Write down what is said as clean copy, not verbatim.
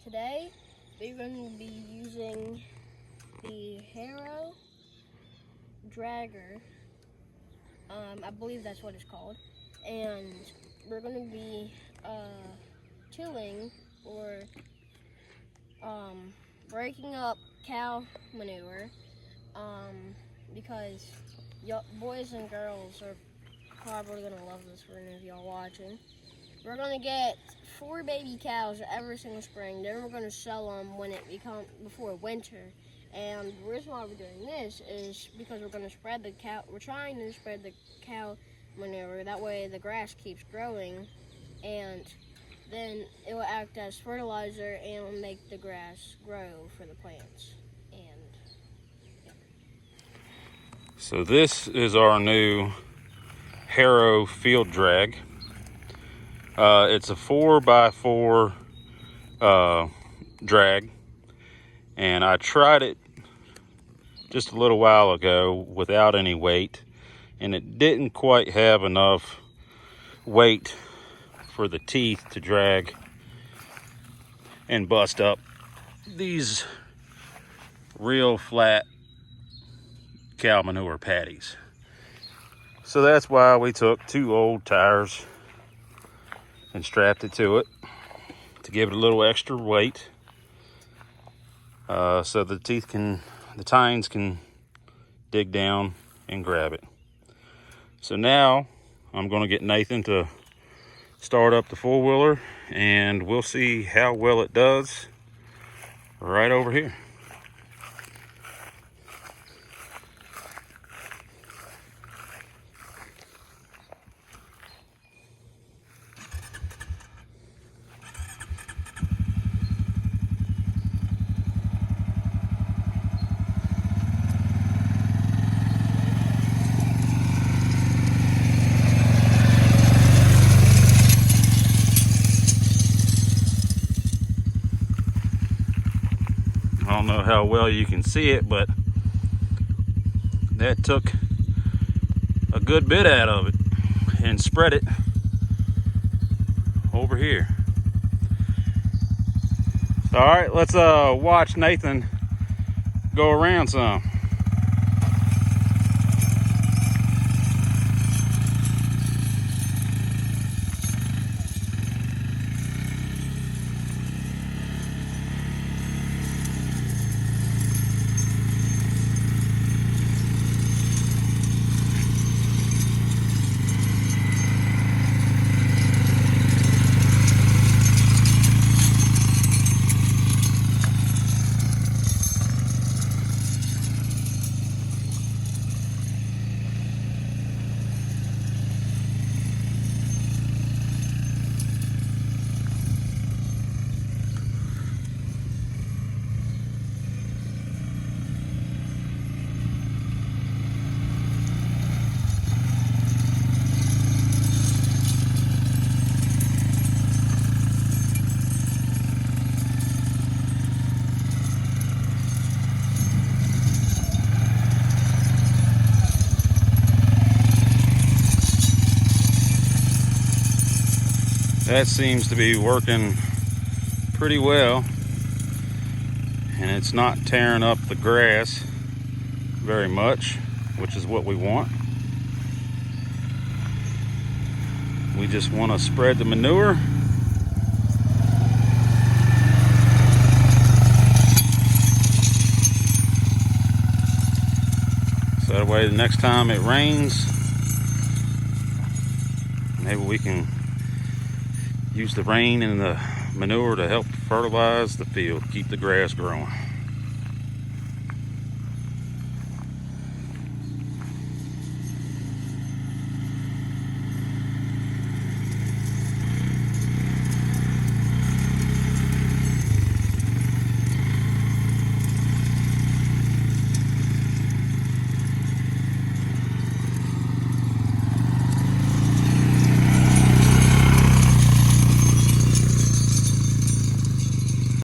Today we're going to be using the harrow dragger. I believe that's what it's called, and we're going to be tilling or breaking up cow manure because boys and girls are probably going to love this for any of y'all watching. We're going to get 4 baby cows every single spring. Then we're going to sell them when it before winter. And the reason why we're doing this is because we're going to spread the cow. We're trying to spread the cow manure. That way the grass keeps growing, and then it will act as fertilizer and will make the grass grow for the plants. So this is our new harrow field drag. It's a 4x4 drag, and I tried it just a little while ago without any weight, and it didn't quite have enough weight for the teeth to drag and bust up these real flat cow manure patties. So that's why we took 2 old tires and strapped it to it to give it a little extra weight, so the tines can dig down and grab it. So now I'm going to get Nathan to start up the 4-wheeler, and we'll see how well it does right over here. I don't know how well you can see it, but that took a good bit out of it and spread it over here. All right, let's watch Nathan go around some. That seems to be working pretty well, and it's not tearing up the grass very much, which is what we want. We just want to spread the manure so that way the next time it rains, maybe we can use the rain and the manure to help fertilize the field, keep the grass growing.